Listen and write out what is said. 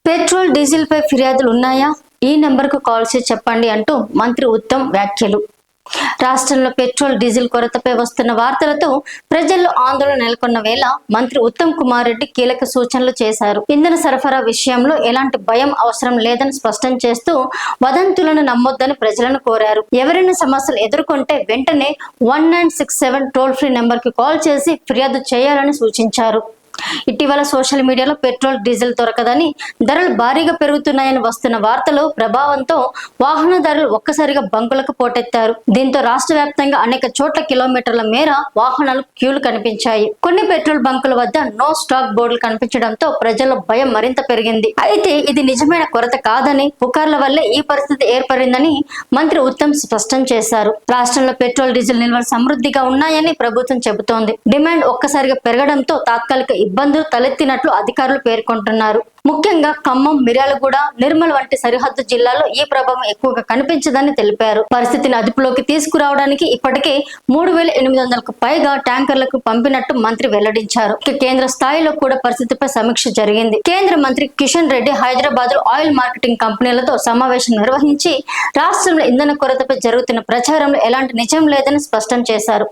Petrol diesel పై ఫిర్యాదులు ఉన్నాయా? ఈ నెంబర్కు కాల్ చేసి చెప్పండి అంటూ మంత్రి ఉత్తమ్ వ్యాఖ్యలు. రాష్ట్రంలో పెట్రోల్ డీజిల్ కొరతపై వస్తున్న వార్తలతో ప్రజల్లో ఆందోళన నెలకొన్న వేళ మంత్రి ఉత్తమ్ కుమార్ రెడ్డి కీలక సూచనలు చేశారు. ఇంధన సరఫరా విషయంలో ఎలాంటి భయం అవసరం లేదని స్పష్టం చేస్తూ వదంతులను నమ్మొద్దని ప్రజలను కోరారు. ఎవరైనా సమస్యలు ఎదుర్కొంటే వెంటనే 1967 టోల్ ఫ్రీ నెంబర్ కి కాల్ చేసి ఫిర్యాదు చేయాలని సూచించారు. ఇటీవల సోషల్ మీడియాలో పెట్రోల్ డీజిల్ దొరకదని, ధరలు భారీగా పెరుగుతున్నాయని వస్తున్న వార్తలు ప్రభావంతో వాహనదారులు ఒక్కసారిగా బంకులకు పోటెత్తారు. దీంతో రాష్ట్ర వ్యాప్తంగా అనేక చోట్ల కిలోమీటర్ల మేర వాహనాలు క్యూలు కనిపించాయి. కొన్ని పెట్రోల్ బంకుల వద్ద నో స్టాక్ బోర్డులు కనిపించడంతో ప్రజల్లో భయం మరింత పెరిగింది. అయితే ఇది నిజమైన కొరత కాదని, పుకార్ల వల్లే ఈ పరిస్థితి ఏర్పడిందని మంత్రి ఉత్తమ్ స్పష్టం చేశారు. రాష్ట్రంలో పెట్రోల్ డీజిల్ నిల్వలు సమృద్ధిగా ఉన్నాయని ప్రభుత్వం చెబుతోంది. డిమాండ్ ఒక్కసారిగా పెరగడంతో తాత్కాలిక ఇబ్బందులు తలెత్తినట్లు అధికారులు పేర్కొంటున్నారు. ముఖ్యంగా ఖమ్మం, మిర్యాలగూడ, నిర్మల్ వంటి సరిహద్దు జిల్లాల్లో ఈ ప్రభావం ఎక్కువగా కనిపించదని తెలిపారు. పరిస్థితిని అదుపులోకి తీసుకురావడానికి ఇప్పటికే 3800కు పైగా ట్యాంకర్లకు పంపినట్టు మంత్రి వెల్లడించారు. కేంద్ర స్థాయిలో కూడా పరిస్థితిపై సమీక్ష జరిగింది. కేంద్ర మంత్రి కిషన్ రెడ్డి హైదరాబాద్ లో ఆయిల్ మార్కెటింగ్ కంపెనీలతో సమావేశం నిర్వహించి రాష్ట్రంలో ఇంధన కొరతపై జరుగుతున్న ప్రచారంలో ఎలాంటి నిజం లేదని స్పష్టం చేశారు.